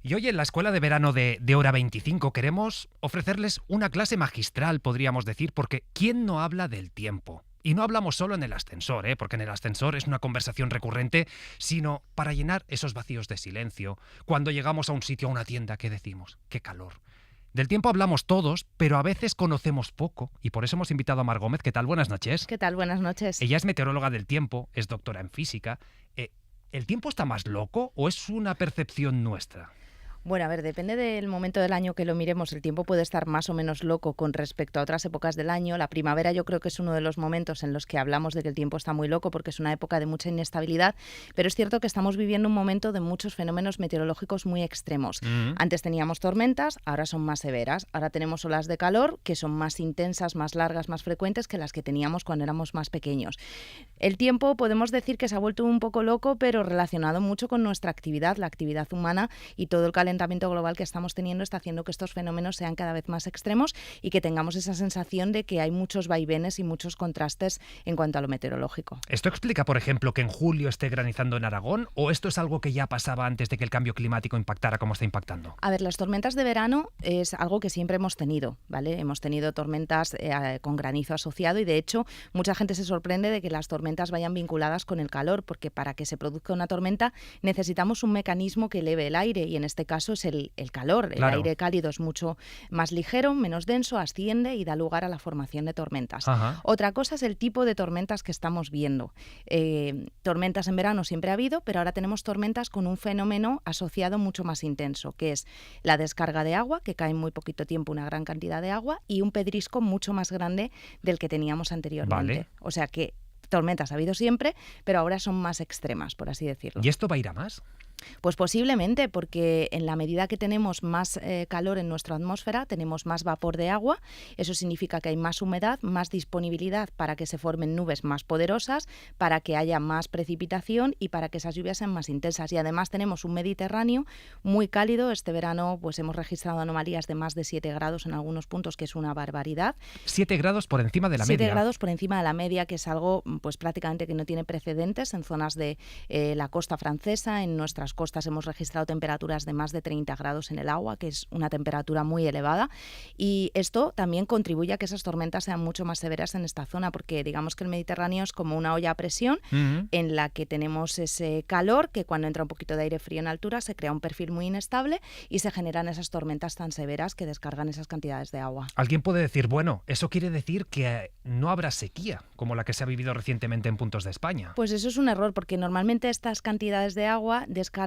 Y hoy en la escuela de verano de Hora 25 queremos ofrecerles una clase magistral, podríamos decir, porque ¿quién no habla del tiempo? Y no hablamos solo en el ascensor, porque en el ascensor es una conversación recurrente, sino para llenar esos vacíos de silencio. Cuando llegamos a un sitio, a una tienda, ¿qué decimos? ¡Qué calor! Del tiempo hablamos todos, pero a veces conocemos poco. Y por eso hemos invitado a Mar Gómez. ¿Qué tal? Buenas noches. ¿Qué tal? Buenas noches. Ella es meteoróloga del tiempo, es doctora en física. ¿El tiempo está más loco o es una percepción nuestra? Bueno, a ver, depende del momento del año que lo miremos. El tiempo puede estar más o menos loco con respecto a otras épocas del año. La primavera yo creo que es uno de los momentos en los que hablamos de que el tiempo está muy loco porque es una época de mucha inestabilidad, pero es cierto que estamos viviendo un momento de muchos fenómenos meteorológicos muy extremos. Antes teníamos tormentas, ahora son más severas. Ahora tenemos olas de calor que son más intensas, más largas, más frecuentes que las que teníamos cuando éramos más pequeños. El tiempo podemos decir que se ha vuelto un poco loco, pero relacionado mucho con nuestra actividad, la actividad humana y todo el calentamiento global que estamos teniendo está haciendo que estos fenómenos sean cada vez más extremos y que tengamos esa sensación de que hay muchos vaivenes y muchos contrastes en cuanto a lo meteorológico. ¿Esto explica, por ejemplo, que en julio esté granizando en Aragón o esto es algo que ya pasaba antes de que el cambio climático impactara como está impactando? A ver, las tormentas de verano es algo que siempre hemos tenido, ¿vale? Hemos tenido tormentas con granizo asociado y de hecho mucha gente se sorprende de que las tormentas vayan vinculadas con el calor, porque para que se produzca una tormenta necesitamos un mecanismo que eleve el aire y en este caso es el calor. Claro. El aire cálido es mucho más ligero, menos denso, asciende y da lugar a la formación de tormentas. Ajá. Otra cosa es el tipo de tormentas que estamos viendo. Tormentas en verano siempre ha habido, pero ahora tenemos tormentas con un fenómeno asociado mucho más intenso, que es la descarga de agua, que cae en muy poquito tiempo una gran cantidad de agua, y un pedrisco mucho más grande del que teníamos anteriormente. Vale. O sea que tormentas ha habido siempre, pero ahora son más extremas, por así decirlo. ¿Y esto va a ir a más? Pues posiblemente, porque en la medida que tenemos más calor en nuestra atmósfera, tenemos más vapor de agua. Eso significa que hay más humedad, más disponibilidad para que se formen nubes más poderosas, para que haya más precipitación y para que esas lluvias sean más intensas. Y además tenemos un Mediterráneo muy cálido. Este verano pues hemos registrado anomalías de más de 7 grados en algunos puntos, que es una barbaridad. 7 grados por encima de la 7 media. grados por encima de la media, que es algo pues prácticamente que no tiene precedentes en zonas de la costa francesa. En nuestras costas hemos registrado temperaturas de más de 30 grados en el agua, que es una temperatura muy elevada, y esto también contribuye a que esas tormentas sean mucho más severas en esta zona, porque digamos que el Mediterráneo es como una olla a presión en la que tenemos ese calor que cuando entra un poquito de aire frío en altura se crea un perfil muy inestable y se generan esas tormentas tan severas que descargan esas cantidades de agua. Alguien puede decir, bueno, eso quiere decir que no habrá sequía, como la que se ha vivido recientemente en puntos de España. Pues eso es un error, porque normalmente estas cantidades de agua descargan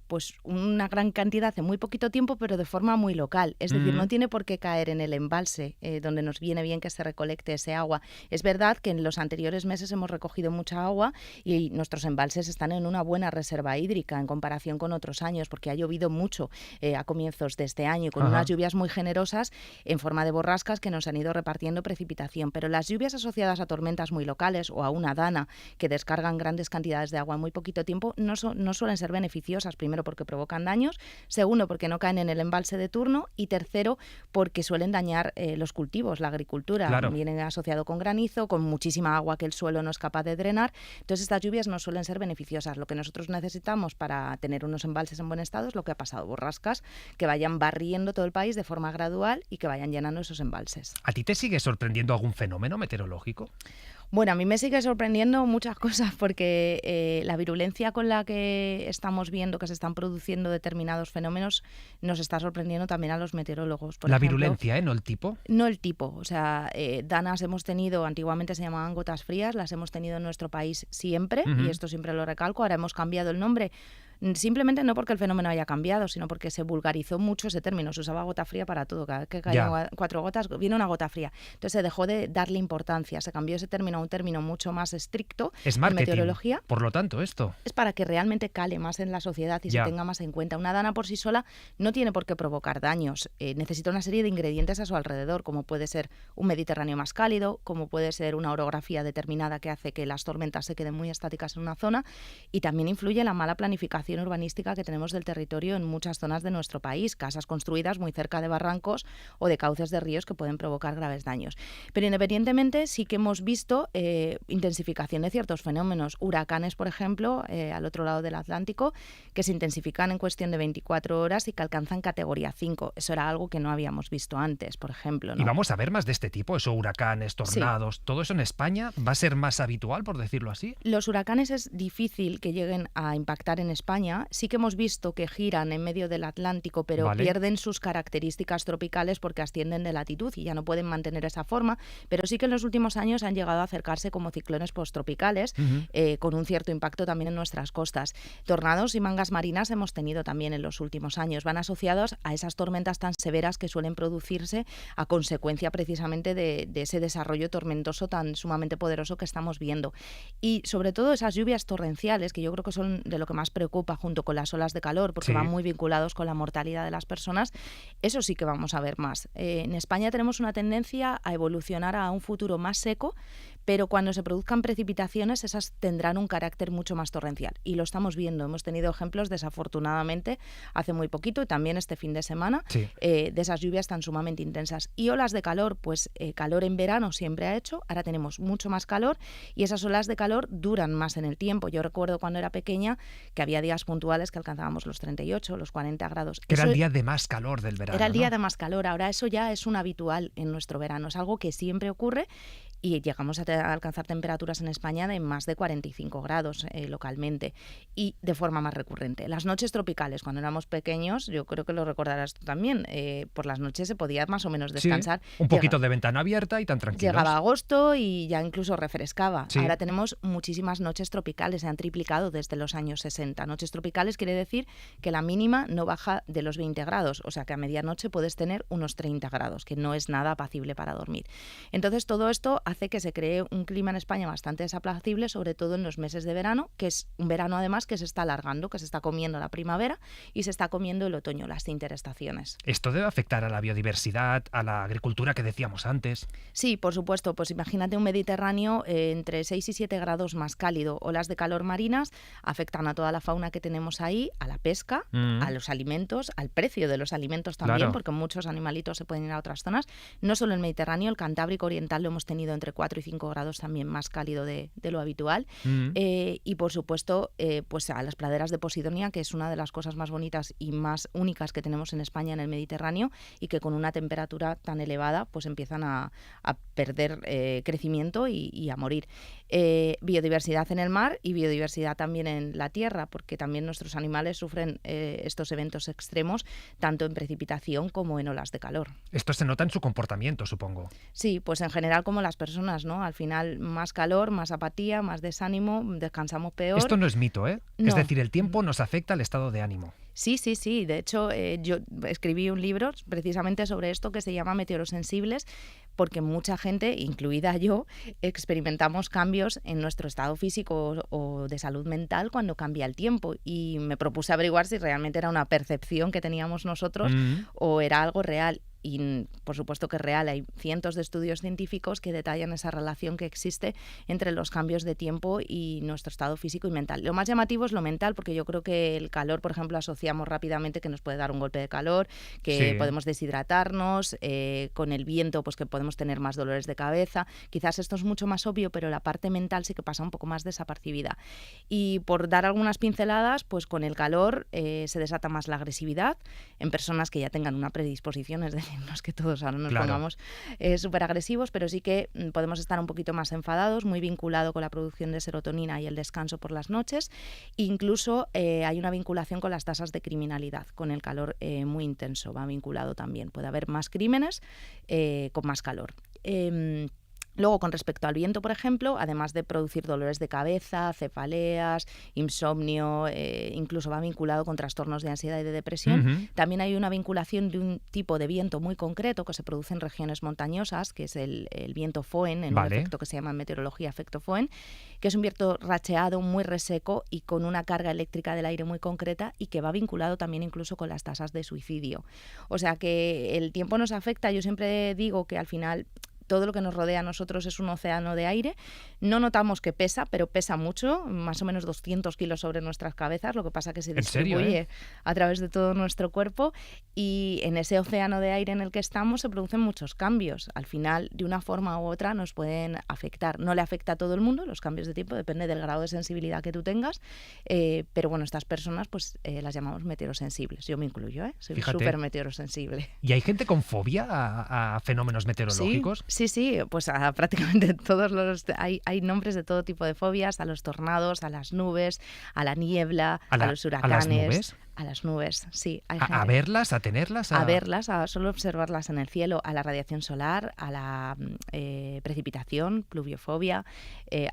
pues una gran cantidad en muy poquito tiempo, pero de forma muy local. Es decir, no tiene por qué caer en el embalse, donde nos viene bien que se recolecte ese agua. Es verdad que en los anteriores meses hemos recogido mucha agua y nuestros embalses están en una buena reserva hídrica en comparación con otros años, porque ha llovido mucho a comienzos de este año y con unas lluvias muy generosas en forma de borrascas que nos han ido repartiendo precipitación. Pero las lluvias asociadas a tormentas muy locales o a una dana que descargan grandes cantidades de agua en muy poquito tiempo no suelen ser beneficiosas, primero porque provocan daños, segundo porque no caen en el embalse de turno y tercero porque suelen dañar los cultivos, la agricultura. Claro. Viene asociado con granizo, con muchísima agua que el suelo no es capaz de drenar, entonces estas lluvias no suelen ser beneficiosas. Lo que nosotros necesitamos para tener unos embalses en buen estado es lo que ha pasado, borrascas que vayan barriendo todo el país de forma gradual y que vayan llenando esos embalses. ¿A ti te sigue sorprendiendo algún fenómeno meteorológico? Bueno, a mí me sigue sorprendiendo muchas cosas porque la virulencia con la que estamos viendo que se están produciendo determinados fenómenos nos está sorprendiendo también a los meteorólogos. Por La ejemplo, virulencia, ¿no el tipo? no el tipo, o sea, danas hemos tenido, antiguamente se llamaban gotas frías, las hemos tenido en nuestro país siempre, y esto siempre lo recalco, ahora hemos cambiado el nombre. Simplemente no porque el fenómeno haya cambiado, sino porque se vulgarizó mucho ese término. Se usaba gota fría para todo. Cada vez que caían 4 gotas, viene una gota fría. Entonces se dejó de darle importancia. Se cambió ese término a un término mucho más estricto Es en marketing, meteorología. por lo tanto, esto. Es para que realmente cale más en la sociedad y Ya. se tenga más en cuenta. Una dana por sí sola no tiene por qué provocar daños. Necesita una serie de ingredientes a su alrededor, como puede ser un Mediterráneo más cálido, como puede ser una orografía determinada que hace que las tormentas se queden muy estáticas en una zona, y también influye la mala planificación contaminación urbanística que tenemos del territorio en muchas zonas de nuestro país, casas construidas muy cerca de barrancos o de cauces de ríos que pueden provocar graves daños. Pero independientemente sí que hemos visto intensificación de ciertos fenómenos, huracanes, por ejemplo, al otro lado del Atlántico, que se intensifican en cuestión de 24 horas y que alcanzan categoría 5. Eso era algo que no habíamos visto antes, por ejemplo, ¿no? Y vamos a ver más de este tipo, eso, huracanes, tornados, ¿todo eso en España va a ser más habitual, por decirlo así? Los huracanes es difícil que lleguen a impactar en España. Sí que hemos visto que giran en medio del Atlántico, pero pierden sus características tropicales porque ascienden de latitud y ya no pueden mantener esa forma. Pero sí que en los últimos años han llegado a acercarse como ciclones posttropicales, con un cierto impacto también en nuestras costas. Tornados y mangas marinas hemos tenido también en los últimos años. Van asociados a esas tormentas tan severas que suelen producirse a consecuencia precisamente de ese desarrollo tormentoso tan sumamente poderoso que estamos viendo. Y sobre todo esas lluvias torrenciales, que yo creo que son de lo que más preocupa junto con las olas de calor, porque van muy vinculados con la mortalidad de las personas, eso sí que vamos a ver más. En España tenemos una tendencia a evolucionar a un futuro más seco, pero cuando se produzcan precipitaciones, esas tendrán un carácter mucho más torrencial. Y lo estamos viendo. Hemos tenido ejemplos, desafortunadamente, hace muy poquito y también este fin de semana, de esas lluvias tan sumamente intensas. Y olas de calor, pues calor en verano siempre ha hecho, ahora tenemos mucho más calor y esas olas de calor duran más en el tiempo. Yo recuerdo cuando era pequeña que había días puntuales que alcanzábamos los 38, los 40 grados. Que era el día de más calor del verano. Era el día de más calor. Ahora eso ya es un habitual en nuestro verano. Es algo que siempre ocurre y llegamos a alcanzar temperaturas en España de más de 45 grados localmente y de forma más recurrente. Las noches tropicales, cuando éramos pequeños, yo creo que lo recordarás tú también, por las noches se podía más o menos descansar. Un poquito de ventana abierta y tan tranquilos. Llegaba agosto y ya incluso refrescaba. Ahora tenemos muchísimas noches tropicales, se han triplicado desde los años 60. Noches tropicales quiere decir que la mínima no baja de los 20 grados, o sea que a medianoche puedes tener unos 30 grados, que no es nada apacible para dormir. Entonces todo esto hace que se cree un clima en España bastante desapacible, sobre todo en los meses de verano, que es un verano además que se está alargando, que se está comiendo la primavera y se está comiendo el otoño, las interestaciones. ¿Esto debe afectar a la biodiversidad, a la agricultura que decíamos antes? Sí, por supuesto. Pues imagínate un Mediterráneo entre 6 y 7 grados más cálido. Olas de calor marinas afectan a toda la fauna que tenemos ahí, a la pesca, a los alimentos, al precio de los alimentos también, porque muchos animalitos se pueden ir a otras zonas. No solo el Mediterráneo, el Cantábrico Oriental lo hemos tenido entre 4 y 5 grados también más cálido de lo habitual. Y por supuesto, pues a las praderas de Posidonia, que es una de las cosas más bonitas y más únicas que tenemos en España, en el Mediterráneo, y que con una temperatura tan elevada pues empiezan a perder crecimiento y a morir. Biodiversidad en el mar y biodiversidad también en la tierra, porque también nuestros animales sufren estos eventos extremos, tanto en precipitación como en olas de calor. Esto se nota en su comportamiento, supongo. Sí, pues en general como las personas, ¿no? Al final más calor, más apatía, más desánimo, descansamos peor. Esto no es mito, ¿eh? No. Es decir, el tiempo nos afecta al estado de ánimo. Sí, sí, sí. De hecho, yo escribí un libro precisamente sobre esto que se llama Meteorosensibles, porque mucha gente, incluida yo, experimentamos cambios en nuestro estado físico o de salud mental cuando cambia el tiempo. Y me propuse averiguar si realmente era una percepción que teníamos nosotros o era algo real. Y por supuesto que es real, hay cientos de estudios científicos que detallan esa relación que existe entre los cambios de tiempo y nuestro estado físico y mental. Lo más llamativo es lo mental, porque yo creo que el calor, por ejemplo, asociamos rápidamente que nos puede dar un golpe de calor, que podemos deshidratarnos, con el viento pues que podemos tener más dolores de cabeza. Quizás esto es mucho más obvio, pero la parte mental sí que pasa un poco más desapercibida. Y por dar algunas pinceladas, pues con el calor se desata más la agresividad en personas que ya tengan una predisposición, es decir, no es que todos ahora nos pongamos súper agresivos, pero sí que podemos estar un poquito más enfadados, muy vinculado con la producción de serotonina y el descanso por las noches. Incluso hay una vinculación con las tasas de criminalidad, con el calor muy intenso, va vinculado también. Puede haber más crímenes con más calor. Luego, con respecto al viento, por ejemplo, además de producir dolores de cabeza, cefaleas, insomnio, incluso va vinculado con trastornos de ansiedad y de depresión, también hay una vinculación de un tipo de viento muy concreto que se produce en regiones montañosas, que es el viento Foehn, en un efecto que se llama en meteorología efecto Foehn, que es un viento racheado, muy reseco y con una carga eléctrica del aire muy concreta y que va vinculado también incluso con las tasas de suicidio. O sea que el tiempo nos afecta. Yo siempre digo que al final todo lo que nos rodea a nosotros es un océano de aire. No notamos que pesa, pero pesa mucho, más o menos 200 kilos sobre nuestras cabezas, lo que pasa que se distribuye a través de todo nuestro cuerpo, y en ese océano de aire en el que estamos se producen muchos cambios. Al final, de una forma u otra, nos pueden afectar. No le afecta a todo el mundo, los cambios de tiempo, depende del grado de sensibilidad que tú tengas, pero bueno, estas personas pues las llamamos meteorosensibles. Yo me incluyo, soy súper meteorosensible. ¿Y hay gente con fobia a fenómenos meteorológicos? Sí, pues a prácticamente todos hay nombres de todo tipo de fobias, a los tornados, a las nubes, a la niebla, a los huracanes. ¿A las nubes? A las nubes, sí. ¿A verlas, a tenerlas? A verlas, a solo observarlas en el cielo, a la radiación solar, a la precipitación, pluviofobia,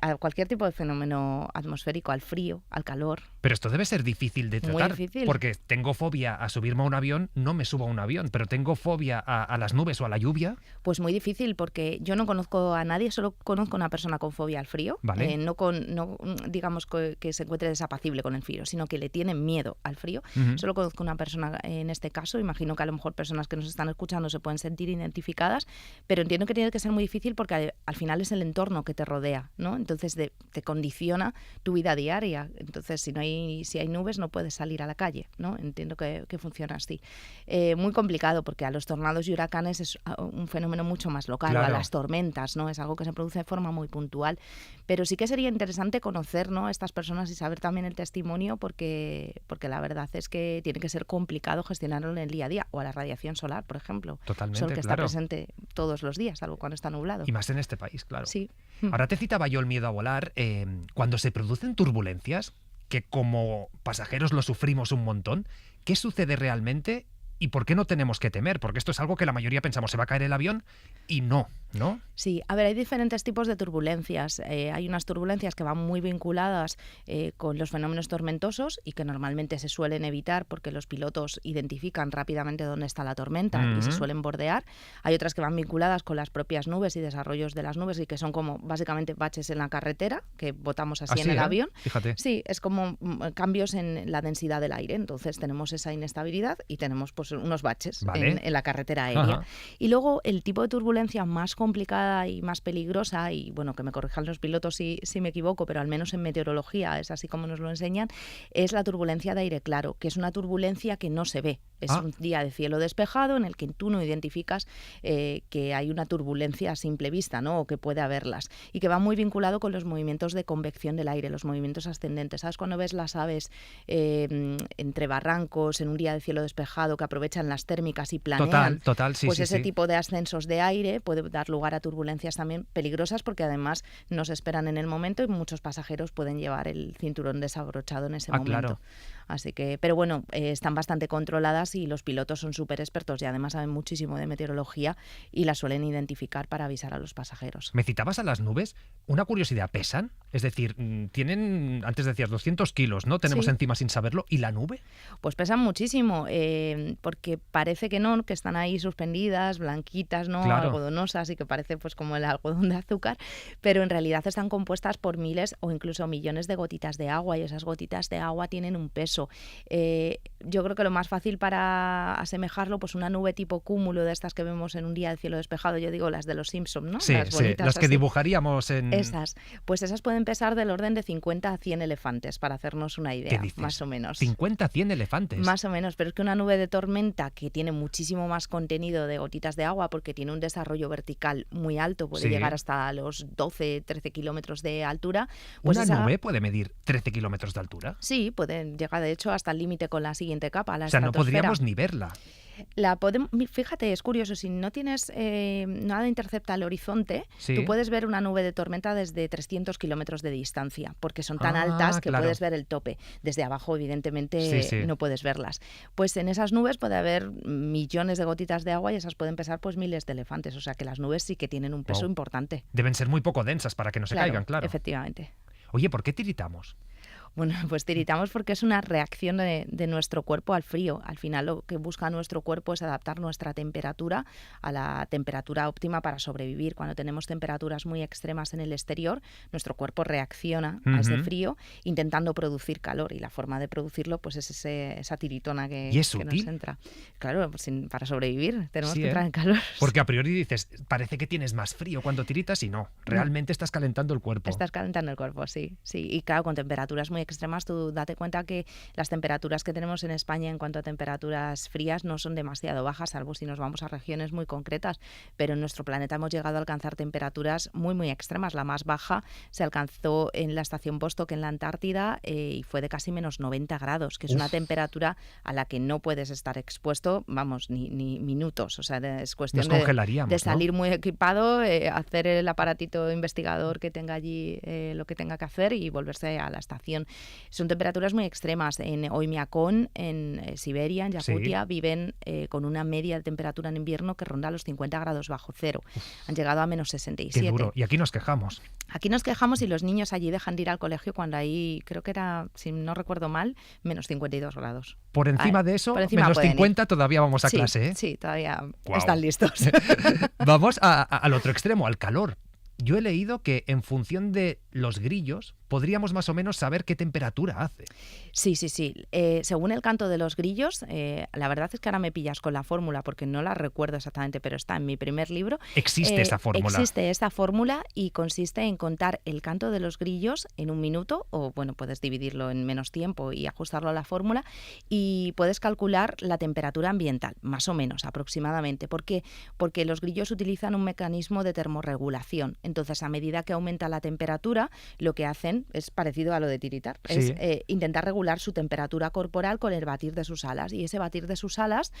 a cualquier tipo de fenómeno atmosférico, al frío, al calor. Pero esto debe ser difícil de tratar. Muy difícil. Porque tengo fobia a subirme a un avión, no me subo a un avión, pero tengo fobia a las nubes o a la lluvia. Pues muy difícil, porque yo no conozco a nadie, solo conozco a una persona con fobia al frío. Vale. No digamos que se encuentre desapacible con el frío, sino que le tienen miedo al frío. Solo conozco una persona en este caso. Imagino que a lo mejor personas que nos están escuchando se pueden sentir identificadas, pero entiendo que tiene que ser muy difícil porque al final es el entorno que te rodea, ¿no? Entonces te condiciona tu vida diaria. Entonces si hay nubes no puedes salir a la calle, ¿no? Entiendo que funciona así. Muy complicado, porque a los tornados y huracanes es un fenómeno mucho más local, claro. O a las tormentas, ¿no? Es algo que se produce de forma muy puntual. Pero sí que sería interesante conocer, ¿no?, a estas personas y saber también el testimonio, porque la verdad es que tiene que ser complicado gestionarlo en el día a día. O a la radiación solar, por ejemplo. Totalmente, Sol que claro. está presente todos los días, salvo cuando está nublado. Y más en este país, claro. Sí. Ahora te citaba yo el miedo a volar. Cuando se producen turbulencias, que como pasajeros lo sufrimos un montón, ¿qué sucede realmente? ¿Y por qué no tenemos que temer? Porque esto es algo que la mayoría pensamos, se va a caer el avión, y no, ¿no? Sí, a ver, hay diferentes tipos de turbulencias. Hay unas turbulencias que van muy vinculadas con los fenómenos tormentosos y que normalmente se suelen evitar porque los pilotos identifican rápidamente dónde está la tormenta y se suelen bordear. Hay otras que van vinculadas con las propias nubes y desarrollos de las nubes, y que son como básicamente baches en la carretera, que botamos así en el avión. Fíjate. Sí, es como cambios en la densidad del aire. Entonces tenemos esa inestabilidad y tenemos pues unos baches en la carretera aérea. Ajá. Y luego el tipo de turbulencia más complicada y más peligrosa, y bueno, que me corrijan los pilotos si me equivoco, pero al menos en meteorología es así como nos lo enseñan, es la turbulencia de aire claro, que es una turbulencia que no se ve. Es un día de cielo despejado en el que tú no identificas que hay una turbulencia a simple vista, ¿no?, o que puede haberlas, y que va muy vinculado con los movimientos de convección del aire, los movimientos ascendentes. ¿Sabes? Cuando ves las aves entre barrancos en un día de cielo despejado, que aprovechan las térmicas y planean. Total, sí, pues sí, ese sí. tipo de ascensos de aire puede dar lugar a turbulencias también peligrosas, porque además no se esperan en el momento y muchos pasajeros pueden llevar el cinturón desabrochado en ese momento. Claro. Así que, pero bueno, están bastante controladas y los pilotos son súper expertos y además saben muchísimo de meteorología y las suelen identificar para avisar a los pasajeros. ¿Me citabas a las nubes? Una curiosidad, ¿pesan? Es decir, tienen, antes decías, 200 kilos, ¿no? Tenemos encima sin saberlo. ¿Y la nube? Pues pesan muchísimo, porque parece que no, que están ahí suspendidas, blanquitas, ¿no? Claro. Algodonosas, y que parece pues como el algodón de azúcar, pero en realidad están compuestas por miles o incluso millones de gotitas de agua, y esas gotitas de agua tienen un peso. Yo creo que lo más fácil para asemejarlo, pues una nube tipo cúmulo de estas que vemos en un día de cielo despejado, yo digo las de los Simpson, ¿no? Sí, las bonitas, las que así. Dibujaríamos en... Esas, pues esas pueden pesar del orden de 50 a 100 elefantes, para hacernos una idea, ¿Qué dices? más o menos. 50 a 100 elefantes. Más o menos, pero es que una nube de tormenta que tiene muchísimo más contenido de gotitas de agua, porque tiene un desarrollo vertical muy alto, puede llegar hasta los 12, 13 kilómetros de altura. Pues ¿Una nube puede medir 13 kilómetros de altura? Sí, puede llegar de hecho hasta el límite con la siguiente capa, la O sea, no estratosfera. podríamos ni verla. Fíjate, es curioso, si no tienes nada intercepta el horizonte, Sí. tú puedes ver una nube de tormenta desde 300 kilómetros de distancia, porque son tan altas que claro. puedes ver el tope. Desde abajo, evidentemente, Sí. no puedes verlas. Pues en esas nubes puede haber millones de gotitas de agua y esas pueden pesar pues miles de elefantes. O sea que las nubes sí que tienen un peso importante. Deben ser muy poco densas para que no se caigan, claro. Efectivamente. Oye, ¿por qué tiritamos? Bueno, pues tiritamos porque es una reacción de nuestro cuerpo al frío. Al final lo que busca nuestro cuerpo es adaptar nuestra temperatura a la temperatura óptima para sobrevivir. Cuando tenemos temperaturas muy extremas en el exterior, nuestro cuerpo reacciona a ese frío intentando producir calor, y la forma de producirlo pues es esa tiritona ¿Y es que nos útil? entra. Claro, pues para sobrevivir tenemos Sí, que entrar ¿eh? en calor. Porque a priori dices, parece que tienes más frío cuando tiritas y no, No. realmente estás calentando el cuerpo. Estás calentando el cuerpo, sí, sí. Y claro, con temperaturas muy extremas, tú date cuenta que las temperaturas que tenemos en España en cuanto a temperaturas frías no son demasiado bajas, salvo si nos vamos a regiones muy concretas. Pero en nuestro planeta hemos llegado a alcanzar temperaturas muy, muy extremas. La más baja se alcanzó en la estación Vostok, en la Antártida, y fue de casi menos 90 grados, que es una temperatura a la que no puedes estar expuesto, vamos, ni minutos. O sea, es cuestión Nos congelaríamos, de salir ¿no? muy equipado, hacer el aparatito investigador que tenga allí lo que tenga que hacer y volverse a la estación. Son temperaturas muy extremas. En Oymyakon, en Siberia, en Yakutia, Sí. viven con una media de temperatura en invierno que ronda los 50 grados bajo cero. Han llegado a menos Qué 67. duro. Y aquí nos quejamos. Aquí nos quejamos y los niños allí dejan de ir al colegio cuando hay, creo que era, si no recuerdo mal, menos 52 grados. Por encima de eso, por encima menos pueden ir. 50 todavía vamos a Sí, clase, ¿eh? sí, todavía Guau. están listos. Vamos al otro extremo, al calor. Yo he leído que en función de los grillos podríamos más o menos saber qué temperatura hace. Sí, sí, sí. Según el canto de los grillos, la verdad es que ahora me pillas con la fórmula porque no la recuerdo exactamente, pero está en mi primer libro. Existe esa fórmula. Existe esta fórmula y consiste en contar el canto de los grillos en un minuto, o bueno, puedes dividirlo en menos tiempo y ajustarlo a la fórmula, y puedes calcular la temperatura ambiental, más o menos, aproximadamente. ¿Por qué? Porque los grillos utilizan un mecanismo de termorregulación. Entonces, a medida que aumenta la temperatura, lo que hacen es parecido a lo de tiritar, Sí. es intentar regular su temperatura corporal con el batir de sus alas, y ese batir de sus alas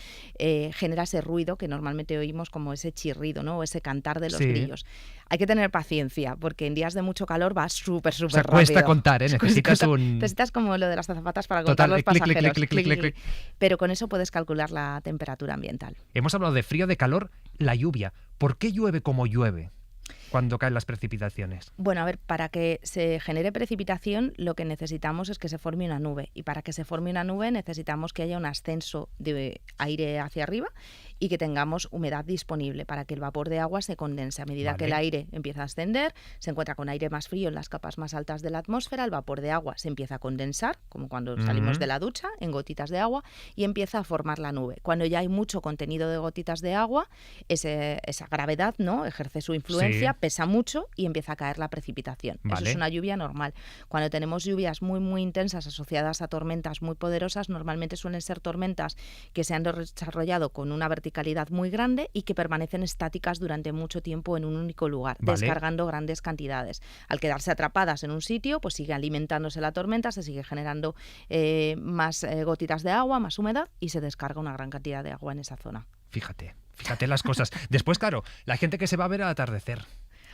genera ese ruido que normalmente oímos como ese chirrido, ¿no? O ese cantar de los Sí. grillos. Hay que tener paciencia porque en días de mucho calor va súper, O súper sea, rápido. cuesta contar, ¿eh? Necesitas Cuesta- un... Necesitas como lo de las azafatas para Total, contar los clic, clic, pasajeros. clic, clic, clic, clic. Pero con eso puedes calcular la temperatura ambiental. Hemos hablado de frío, de calor, la lluvia. ¿Por qué llueve como llueve cuando caen las precipitaciones? Bueno, a ver, para que se genere precipitación lo que necesitamos es que se forme una nube, y para que se forme una nube necesitamos que haya un ascenso de aire hacia arriba y que tengamos humedad disponible para que el vapor de agua se condense. A medida que el Vale. aire empieza a ascender, se encuentra con aire más frío en las capas más altas de la atmósfera, el vapor de agua se empieza a condensar, como cuando salimos de la ducha, en gotitas de agua, y empieza a formar la nube. Cuando ya hay mucho contenido de gotitas de agua, esa gravedad, ¿no?, ejerce su influencia, Sí. pesa mucho y empieza a caer la precipitación. Eso Vale. es una lluvia normal. Cuando tenemos lluvias muy, muy intensas asociadas a tormentas muy poderosas, normalmente suelen ser tormentas que se han desarrollado con una verticalidad muy grande y que permanecen estáticas durante mucho tiempo en un único lugar, Vale. descargando grandes cantidades. Al quedarse atrapadas en un sitio, pues sigue alimentándose la tormenta, se sigue generando más gotitas de agua, más humedad, y se descarga una gran cantidad de agua en esa zona. Fíjate las cosas. Después, claro, la gente que se va a ver al atardecer,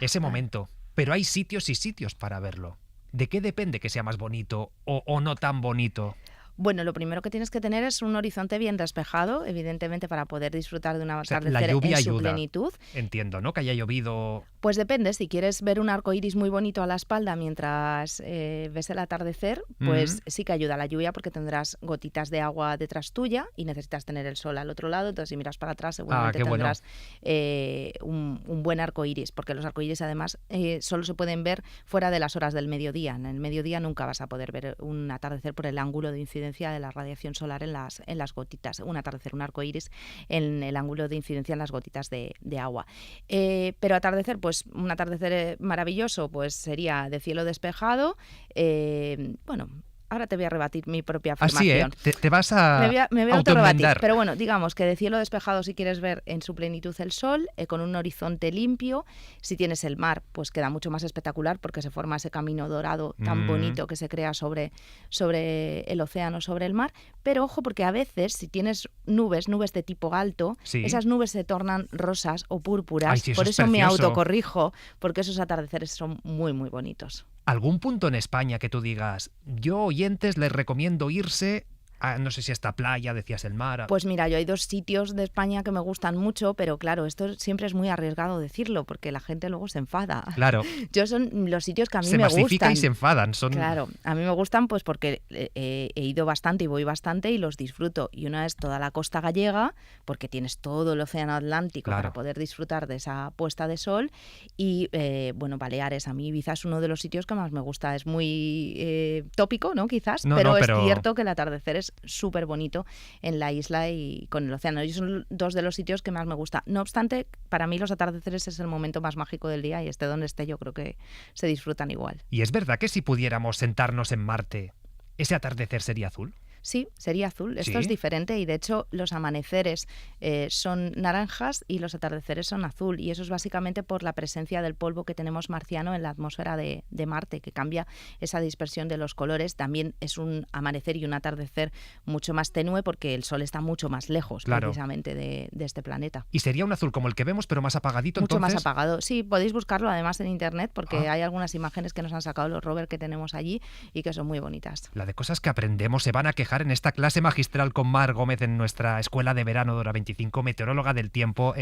ese momento. Pero hay sitios y sitios para verlo. ¿De qué depende que sea más bonito o no tan bonito? Bueno, lo primero que tienes que tener es un horizonte bien despejado, evidentemente, para poder disfrutar de un O sea, atardecer la lluvia en su ayuda. plenitud. Entiendo, ¿no? Que haya llovido. Pues depende, si quieres ver un arco iris muy bonito a la espalda mientras ves el atardecer, pues sí que ayuda la lluvia, porque tendrás gotitas de agua detrás tuya y necesitas tener el sol al otro lado. Entonces, si miras para atrás, seguramente qué bueno. tendrás un buen arco iris, porque los arcoíris además solo se pueden ver fuera de las horas del mediodía. En el mediodía nunca vas a poder ver un atardecer por el ángulo de incidencia de la radiación solar en las gotitas. Un atardecer, un arco iris en el ángulo de incidencia en las gotitas de agua. Pero atardecer, pues un atardecer maravilloso, pues sería de cielo despejado. Bueno, ahora te voy a rebatir mi propia afirmación. Así, ¿eh? Te vas a Me voy a autorrebatir, autoenmendar. pero bueno, digamos que de cielo despejado si quieres ver en su plenitud el sol, con un horizonte limpio. Si tienes el mar, pues queda mucho más espectacular porque se forma ese camino dorado tan bonito que se crea sobre el océano, sobre el mar. Pero ojo, porque a veces si tienes nubes de tipo alto, Sí. esas nubes se tornan rosas o púrpuras. Ay, sí, eso Por es eso me precioso. autocorrijo, porque esos atardeceres son muy, muy bonitos. ¿Algún punto en España que tú digas, yo oyentes les recomiendo irse No sé si esta playa, decías el mar. Pues mira, yo hay 2 sitios de España que me gustan mucho, pero claro, esto siempre es muy arriesgado decirlo porque la gente luego se enfada. Claro. Yo son los sitios que a mí Se me masifica gustan. y se enfadan. Claro, a mí me gustan pues porque he ido bastante y voy bastante y los disfruto. Y una es toda la costa gallega, porque tienes todo el océano Atlántico Claro. para poder disfrutar de esa puesta de sol. Y bueno, Baleares, a mí Ibiza es uno de los sitios que más me gusta. Es muy tópico, ¿no? Quizás, pero es cierto que el atardecer es súper bonito en la isla y con el océano. Y son 2 de los sitios que más me gusta. No obstante, para mí los atardeceres es el momento más mágico del día y esté donde esté yo creo que se disfrutan igual. ¿Y es verdad que si pudiéramos sentarnos en Marte, ese atardecer sería azul? Sí, sería azul. Esto ¿Sí? es diferente y de hecho los amaneceres son naranjas y los atardeceres son azul y eso es básicamente por la presencia del polvo que tenemos marciano en la atmósfera de Marte, que cambia esa dispersión de los colores. También es un amanecer y un atardecer mucho más tenue porque el Sol está mucho más lejos precisamente de este planeta. ¿Y sería un azul como el que vemos pero más apagadito Mucho entonces? Más apagado. Sí, podéis buscarlo además en internet porque hay algunas imágenes que nos han sacado los rovers que tenemos allí y que son muy bonitas. La de cosas que aprendemos se van a quejar en esta clase magistral con Mar Gómez en nuestra escuela de verano de Hora 25, meteoróloga del tiempo,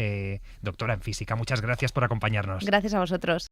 doctora en física. Muchas gracias por acompañarnos. Gracias a vosotros.